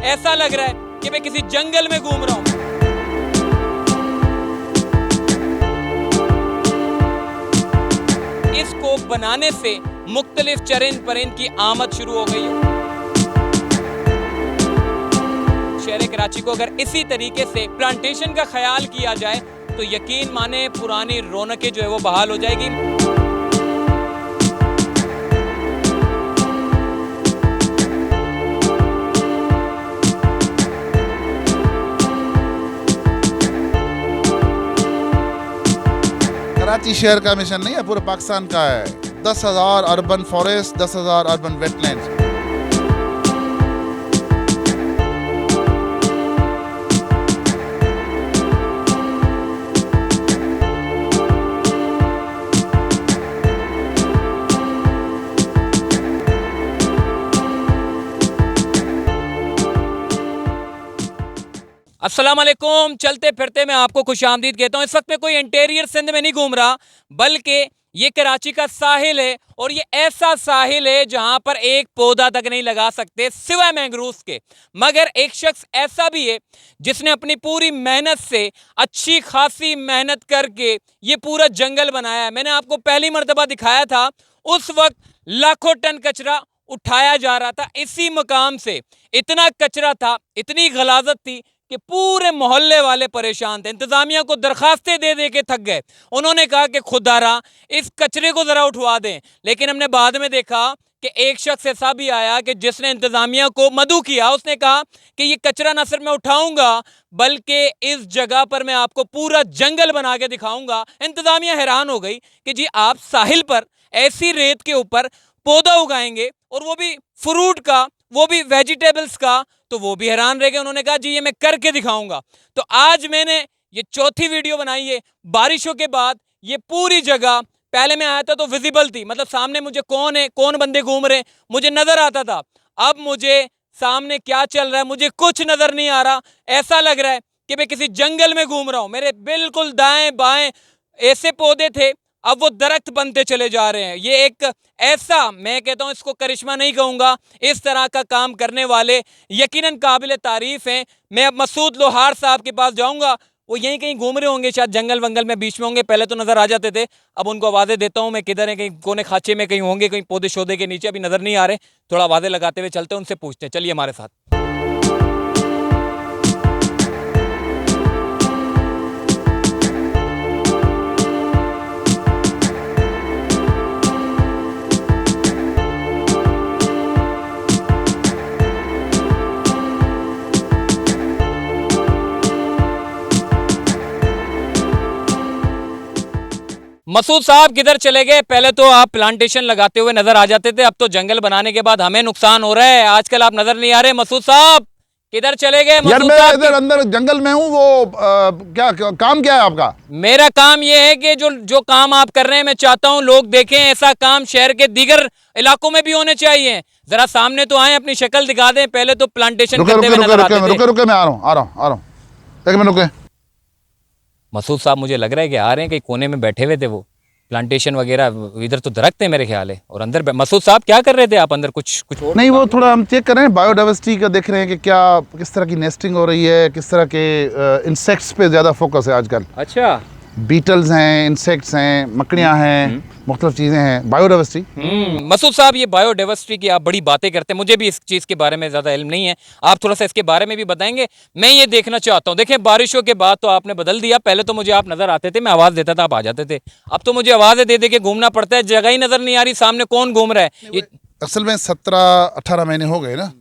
ऐसा लग रहा है कि मैं किसी जंगल में घूम रहा हूं। इसको बनाने से मुख्तलिफ चरिंद परिंद की आमद शुरू हो गई है। शहर कराची को अगर इसी तरीके से प्लांटेशन का ख्याल किया जाए तो यकीन माने पुरानी रौनकें जो है वो बहाल हो जाएगी। कराची शहर का मिशन नहीं है, पूरे पाकिस्तान का है। 10,000 अर्बन फॉरेस्ट, 10,000 अर्बन वेटलैंड्स। अस्सलाम वालेकुम। चलते फिरते मैं आपको खुशामदीद कहता हूँ। इस वक्त मैं कोई इंटीरियर सिंध में नहीं घूम रहा, बल्कि ये कराची का साहिल है, और ये ऐसा साहिल है जहां पर एक पौधा तक नहीं लगा सकते सिवाय मैंग्रोव्स के। मगर एक शख्स ऐसा भी है जिसने अपनी पूरी मेहनत से, अच्छी खासी मेहनत करके ये पूरा जंगल बनाया है। मैंने आपको पहली मर्तबा दिखाया था, उस वक्त लाखों टन कचरा उठाया जा रहा था इसी मकाम से। इतना कचरा था, इतनी गलाजत थी कि पूरे मोहल्ले वाले परेशान थे। इंतजामिया को दरखास्तें दे दे के थक गए। उन्होंने कहा कि खुदारा इस कचरे को जरा उठवा दें, लेकिन हमने बाद में देखा कि एक शख्स ऐसा भी आया कि जिसने इंतजामिया को मदऊ किया। उसने कहा कि ये कचरा ना सिर्फ मैं उठाऊंगा, बल्कि इस जगह पर मैं आपको पूरा जंगल बना के दिखाऊंगा। इंतजामिया हैरान हो गई कि जी आप साहिल पर ऐसी रेत के ऊपर पौधा उगाएंगे, और वो भी फ्रूट का, वो भी वेजिटेबल्स का। तो वो भी हैरान रह गए। उन्होंने कहा जी ये मैं करके दिखाऊंगा। तो आज मैंने ये चौथी वीडियो बनाई है बारिशों के बाद। ये पूरी जगह, पहले मैं आया था तो विजिबल थी, मतलब सामने मुझे कौन है, कौन बंदे घूम रहे मुझे नजर आता था। अब मुझे सामने क्या चल रहा है मुझे कुछ नजर नहीं आ रहा। ऐसा लग रहा है कि मैं किसी जंगल में घूम रहा हूं। मेरे बिल्कुल दाएं बाएं ऐसे पौधे थे, अब वो दरख्त बनते चले जा रहे हैं। ये एक ऐसा, मैं कहता हूं इसको करिश्मा नहीं कहूंगा, इस तरह का काम करने वाले यकीनन काबिल तारीफ हैं। मैं अब मसूद लोहार साहब के पास जाऊंगा। वो यहीं कहीं घूम रहे होंगे, शायद जंगल वंगल में बीच में होंगे। पहले तो नजर आ जाते थे, अब उनको आवाजें देता हूं मैं किधर है, कहीं कोने खाचे में कहीं होंगे, कहीं पौधे शौधे के नीचे, अभी नजर नहीं आ रहे। थोड़ा आवाजें लगाते हुए चलते हैं, उनसे पूछते हैं। चलिए हमारे साथ। मसूद साहब किधर चले गए? पहले तो आप प्लांटेशन लगाते हुए नजर आ जाते थे, अब तो जंगल बनाने के बाद हमें नुकसान हो रहा है। आजकल आप नजर नहीं आ रहे। मसूद साहब किधर चले गए? यार मैं इधर अंदर जंगल में हूँ। वो काम क्या है आपका? मेरा काम ये है कि जो जो काम आप कर रहे हैं, मैं चाहता हूँ लोग देखें। ऐसा काम शहर के दीगर इलाकों में भी होने चाहिए। जरा सामने तो आए, अपनी शक्ल दिखा दें। पहले तो प्लांटेशन करते हुए नजर आते थे। रुके, मैं आ रहा हूँ। एक मिनट रुके। मसूद साहब मुझे लग रहा है कि आ रहे हैं, कहीं कोने में बैठे हुए थे वो। प्लांटेशन वगैरह इधर तो दरख्त है मेरे ख्याल है, और अंदर मसूद साहब क्या कर रहे थे आप अंदर? कुछ और नहीं, वो थोड़ा हम चेक कर रहे हैं, बायोडाइवर्सिटी का देख रहे हैं कि क्या किस तरह की नेस्टिंग हो रही है, किस तरह के इंसेक्ट्स पे ज़्यादा फोकस है आजकल। अच्छा, बीटल्स हैं, इंसेक्ट्स हैं, मकड़ियाँ हैं, मुख्तलिफ चीज़ें हैं। बायोडाइवर्सिटी। मसूद साहब ये बायोडाइवर्सिटी की आप बड़ी बातें करते हैं, मुझे भी इस चीज़ के बारे में ज़्यादा इल्म नहीं है। आप थोड़ा सा इसके बारे में भी बताएंगे? मैं ये देखना चाहता हूँ। देखें, बारिशों के बाद तो आपने बदल दिया। पहले तो मुझे आप नज़र आते थे, मैं आवाज़ देता था, आप आ जाते थे। अब तो मुझे आवाज़ें दे दे के घूमना पड़ता है, जगह ही नज़र नहीं आ रही, सामने कौन घूम रहा है। ये असल में 17-18 महीने हो गए ना,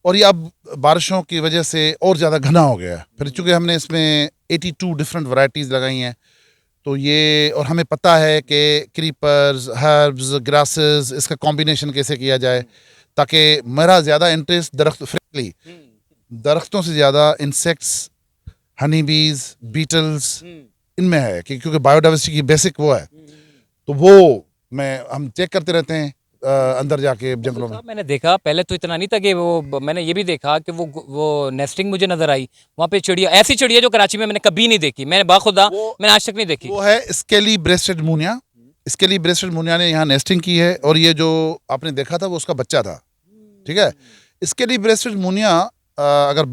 और ये अब बारिशों की वजह से और ज़्यादा घना हो गया है। फिर चूँकि हमने इसमें 82 डिफरेंट वैरायटीज़ लगाई हैं, तो ये, और हमें पता है कि क्रीपर्स, हर्ब्स, ग्रासेस, इसका कॉम्बिनेशन कैसे किया जाए, ताकि मेरा ज़्यादा इंटरेस्ट फ्रेंकली दरख्तों से ज़्यादा इंसेक्ट्स, हनी बीज, बीटल्स, इनमें है, क्योंकि बायोडाइवर्सिटी की बेसिक वो है। तो वो हम चेक करते रहते हैं अंदर जाके जंगलों में। मैंने देखा पहले तो इतना नहीं था कि वो, मैंने ये भी देखा कि वो नेस्टिंग मुझे नजर आई वहाँ पे। चिड़िया, ऐसी चिड़िया जो कराची में मैंने कभी नहीं देखी, मैंने बाखुदा मैंने आज तक नहीं देखी। वो है scaly rested Muniya. Scaly rested Muniya ने यहाँ नेस्टिंग की है, और ये जो आपने देखा था वो उसका बच्चा था। ठीक है, स्केली ब्रेस्टेड मुनिया अगर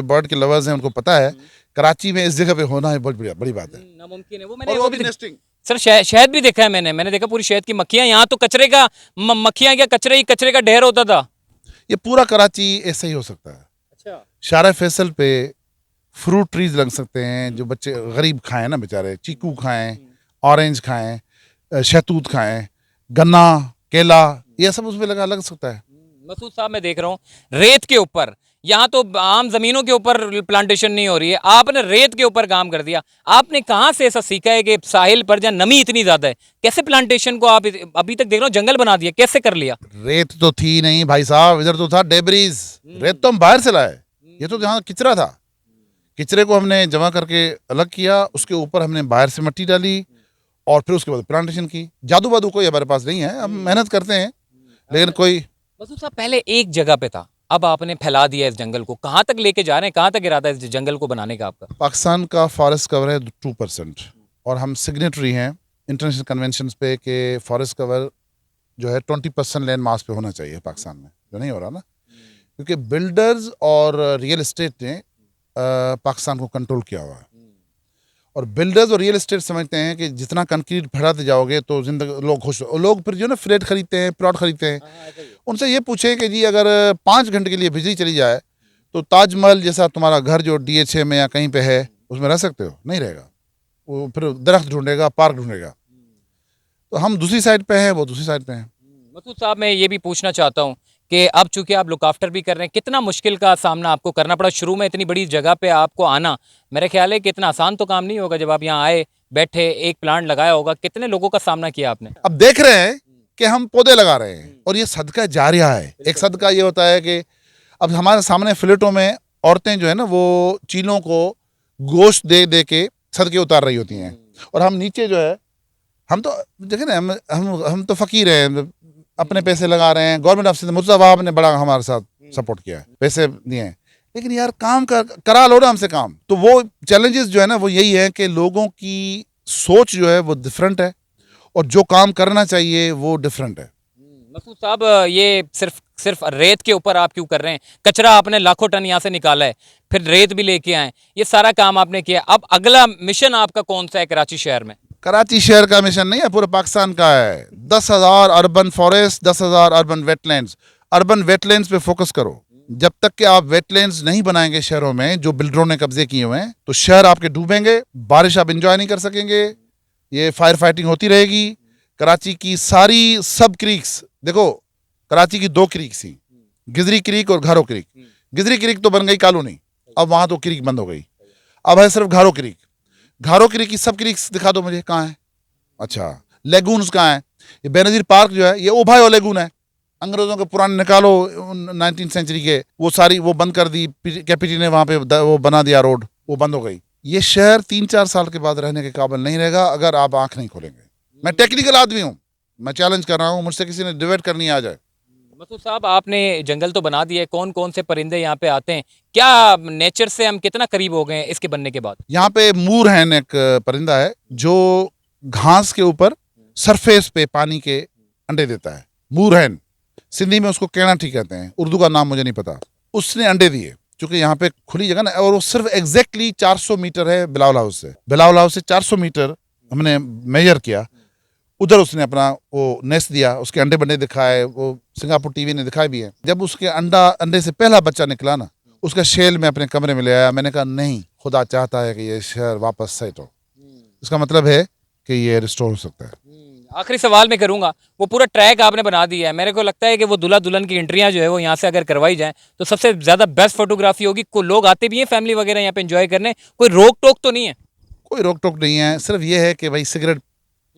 बर्ड के लवर्स हैं उनको पता है, कराची में इस जगह पे होना है बहुत बड़ी बात है। नामुमकिन है वो। और वो भी नेस्टिंग। सर शहद भी देखा है मैंने देखा पूरी शहद की मक्खियां। यहाँ तो कचरे का मक्खियां क्या कचरे का ढेर होता था। ये पूरा कराची ऐसा ही हो सकता है। अच्छा। शारा फैसल पे फ्रूट ट्रीज लग सकते हैं जो बच्चे गरीब खाएं ना बेचारे, चीकू खाएं, ऑरेंज खाएं, शहतूत खाएं, गन्ना, केला, ये सब उसमें लग सकता है। मसूद साहब मैं देख रहा हूँ रेत के ऊपर, यहाँ तो आम जमीनों के ऊपर प्लांटेशन नहीं हो रही है, आपने रेत के ऊपर काम कर दिया। आपने कहाँ से ऐसा सीखा है कि साहिल पर जहाँ नमी इतनी ज्यादा है कैसे प्लांटेशन को आप अभी तक देख रहा हूँ जंगल बना दिया, कैसे कर लिया? रेत तो थी नहीं भाई साहब, इधर तो था डेबरीज। रेत तो हम बाहर से लाए, ये तो यहाँ किचरा था। किचरे को हमने जमा करके अलग किया, उसके ऊपर हमने बाहर से मिट्टी डाली और फिर उसके बाद प्लांटेशन की। जादू वादू कोई हमारे पास नहीं है, हम मेहनत करते हैं लेकिन कोई। मसूद साहब पहले एक जगह पे था, अब आपने फैला दिया इस जंगल को, कहाँ तक लेके जा रहे हैं, कहाँ तक इरादा है इस जंगल को बनाने का आपका? पाकिस्तान का फॉरेस्ट कवर है 2% और हम सिग्नेटरी हैं इंटरनेशनल कन्वेंशन पे कि फॉरेस्ट कवर जो है 20% लैंड मास पे होना चाहिए पाकिस्तान में, जो नहीं हो रहा ना, क्योंकि बिल्डर्स और रियल एस्टेट ने पाकिस्तान को कंट्रोल किया हुआ है। और बिल्डर्स और रियल एस्टेट समझते हैं कि जितना कंक्रीट भराते जाओगे तो जिंदगी लोग खुश, लोग फिर जो ना फ्लैट खरीदते हैं, प्लॉट खरीदते हैं। उनसे ये पूछें कि जी अगर 5 घंटे के लिए बिजली चली जाए तो ताजमहल जैसा तुम्हारा घर जो DHA में या कहीं पे है उसमें रह सकते हो? नहीं रहेगा, वो फिर दरख्त ढूंढेगा, पार्क ढूंढेगा। तो हम दूसरी साइड पे हैं, वो दूसरी साइड पे हैं। मसूद साहब मैं ये भी पूछना चाहता हूँ कि अब चूंकि आप लुक आफ्टर भी कर रहे हैं, कितना मुश्किल का सामना आपको करना पड़ा शुरू में इतनी बड़ी जगह पे आपको आना? मेरे ख्याल है कि इतना आसान तो काम नहीं होगा। जब आप यहाँ आए, बैठे, एक प्लांट लगाया होगा, कितने लोगों का सामना किया आपने? अब देख रहे हैं कि हम पौधे लगा रहे हैं और ये सदका जारिया है। एक सदका ये होता है कि अब हमारे सामने फ्लैटों में औरतें जो है ना वो चीलों को गोश्त दे दे के सदके उतार रही होती हैं, और हम नीचे जो है, हम तो देखें ना, हम तो फकीर हैं, अपने पैसे लगा रहे हैं। गवर्नमेंट ऑफ मुर्तज़ा वहाब ने बड़ा हमारे साथ सपोर्ट किया है, पैसे दिए हैं, लेकिन यार काम करा लो ना हमसे काम। तो वो चैलेंजेस जो है ना वो यही है कि लोगों की सोच जो है वो डिफरेंट है और जो काम करना चाहिए वो डिफरेंट है। मसूद साहब ये सिर्फ रेत के ऊपर आप क्यों कर रहे हैं? कचरा आपने लाखों टन यहाँ से निकाला है, फिर रेत भी लेके आए, ये सारा काम आपने किया। अब अगला मिशन आपका कौन सा है कराची शहर में? कराची शहर का मिशन नहीं है, पूरे पाकिस्तान का है। 10,000 urban forest, 10,000 urban wetlands. Urban wetlands पे फोकस करो। जब तक कि आप वेटलैंड्स नहीं बनाएंगे शहरों में जो बिल्डरों ने कब्जे किए हुए हैं, तो शहर आपके डूबेंगे, बारिश आप इंजॉय नहीं कर सकेंगे, ये फायर फाइटिंग होती रहेगी। कराची की सारी सब क्रीक्स देखो, कराची की 2 क्रीक्स थी, गिजरी क्रीक और घारो क्रीक। गिजरी क्रीक तो बन गई कॉलोनी, अब वहां तो क्रीक बंद हो गई, अब है सिर्फ घारो क्रीक। घारो क्रीक की सब क्रीक्स दिखा दो मुझे, कहाँ है? अच्छा, लेगून्स कहाँ है? ये बेनजीर पार्क जो है ये ओभायो लेगून है, अंग्रेजों के पुराने निकालो 19वीं सेंचुरी के, वो सारी वो बंद कर दी। कैपिटी ने वहां पे वो बना दिया रोड, वो बंद हो गई। ये शहर 3-4 साल के बाद रहने के काबिल नहीं रहेगा अगर आप आंख नहीं खोलेंगे। मैं टेक्निकल आदमी हूँ, मैं चैलेंज कर रहा हूँ, मुझसे किसी ने डिबेट करनी आ जाए। मसूद साहब आपने जंगल तो बना दिए, कौन कौन से परिंदे यहाँ पे आते हैं? क्या नेचर से हम कितना करीब हो गए हैं इसके बनने के बाद? यहाँ पे मूर हैन एक परिंदा है जो घास के ऊपर सरफेस पे पानी के अंडे देता है। मूर हैन, सिंधी में उसको केना ठीक कहते हैं, उर्दू का नाम मुझे नहीं पता। उसने अंडे दिए, क्योंकि यहाँ पे खुली जगह ना, और वो सिर्फ एग्जैक्टली 400 मीटर है बिलावल हाउस से। बिलावल हाउस से 400 मीटर हमने मेजर किया, उधर उसने अपना वो नेस्ट दिया, उसके अंडे बंडे दिखाए, वो सिंगापुर टीवी ने दिखाए भी है। जब उसके अंडे से पहला बच्चा निकला ना, उसका शेल में अपने कमरे में ले आया। मैंने कहा नहीं, खुदा चाहता है कि ये शहर वापस सेट हो। इसका मतलब है कि ये रिस्टोर हो सकता है। आखिरी सवाल मैं करूंगा, वो पूरा ट्रैक आपने बना दिया है, मेरे को लगता है कि वो दूल्हा दुल्हन की एंट्रियां जो है वो यहाँ से अगर करवाई जाए तो सबसे ज्यादा बेस्ट फोटोग्राफी होगी। कोई लोग आते भी हैं फैमिली वगैरह यहाँ पे एंजॉय करने, कोई रोक टोक तो नहीं है? कोई रोक टोक नहीं है, सिर्फ ये है कि भाई सिगरेट,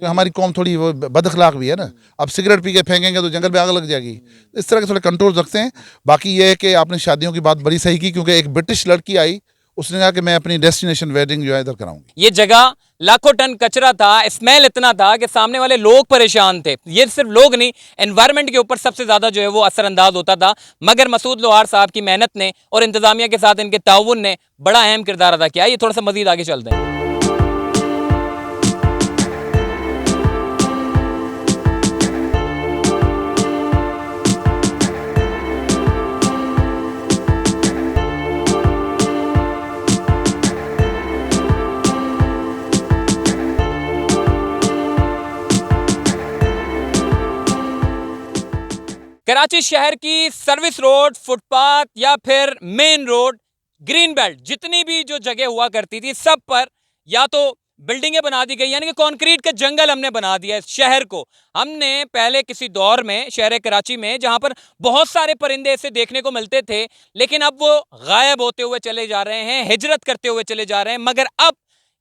हमारी कौम थोड़ी वो बदअखलाक भी है ना, अब सिगरेट पी के फेंकेंगे तो जंगल में आग लग जाएगी। इस तरह के थोड़े कंट्रोल रखते हैं। बाकी ये है कि आपने शादियों की बात बड़ी सही की, क्योंकि एक ब्रिटिश लड़की आई, उसने कहा कि मैं अपनी डेस्टिनेशन वेडिंग जो है इधर कराऊंगी। ये जगह लाखों टन कचरा था, स्मेल इतना था कि सामने वाले लोग परेशान थे। ये सिर्फ लोग नहीं, एनवायरनमेंट के ऊपर सबसे ज्यादा जो है वो असरअंदाज होता था। मगर मसूद लोहार साहब की मेहनत ने और इंतजामिया के साथ इनके ताउन ने बड़ा अहम किरदार अदा किया। ये थोड़ा सा मजीद आगे चलते हैं। कराची शहर की सर्विस रोड, फुटपाथ या फिर मेन रोड, ग्रीन बेल्ट, जितनी भी जो जगह हुआ करती थी सब पर या तो बिल्डिंगें बना दी गई, यानी कि कंक्रीट का जंगल हमने बना दिया है शहर को। हमने पहले किसी दौर में शहर कराची में जहां पर बहुत सारे परिंदे ऐसे देखने को मिलते थे, लेकिन अब वो गायब होते हुए चले जा रहे हैं, हिजरत करते हुए चले जा रहे हैं। मगर अब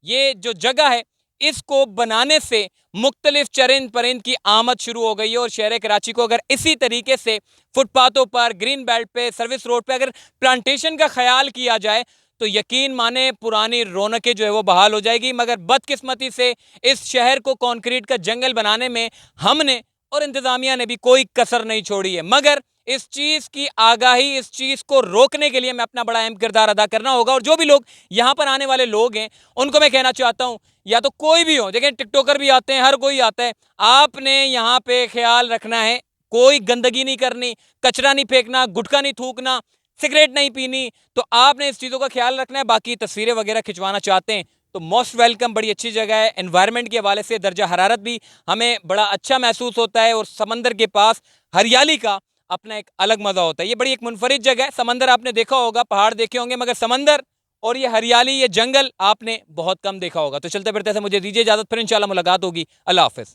ये जो जगह है इसको बनाने से मुख्तलिफ चरिंद परिंद की आमद शुरू हो गई है। और शहर कराची को अगर इसी तरीके से फुटपाथों पर, ग्रीन बेल्ट पे, सर्विस रोड पे अगर प्लांटेशन का ख्याल किया जाए तो यकीन माने पुरानी रौनकें जो है वो बहाल हो जाएगी। मगर बदकिस्मती से इस शहर को कंक्रीट का जंगल बनाने में हमने और इंतजामिया ने भी कोई कसर नहीं छोड़ी है। मगर इस चीज की आगाही, इस चीज को रोकने के लिए मैं अपना बड़ा अहम किरदार अदा करना होगा। और जो भी लोग यहां पर आने वाले लोग हैं उनको मैं कहना चाहता हूं, या तो कोई भी हो, देखिए टिकटॉकर भी आते हैं, हर कोई आता है, आपने यहां पे ख्याल रखना है, कोई गंदगी नहीं करनी, कचरा नहीं फेंकना, गुटखा नहीं थूकना, सिगरेट नहीं पीनी, तो आपने इस चीज़ों का ख्याल रखना है। बाकी तस्वीरें वगैरह खिंचवाना चाहते हैं तो मोस्ट वेलकम, बड़ी अच्छी जगह है। एनवायरनमेंट के हवाले से दर्जा हरारत भी हमें बड़ा अच्छा महसूस होता है और समंदर के पास हरियाली का अपना एक अलग मज़ा होता है। ये बड़ी एक मुनफरिद जगह है। समंदर आपने देखा होगा, पहाड़ देखे होंगे, मगर समंदर और ये हरियाली, ये जंगल आपने बहुत कम देखा होगा। तो चलते फिरते से मुझे दीजिए इजाज़त, फिर इंशाल्लाह मुलाकात होगी। अल्लाह हाफिज़।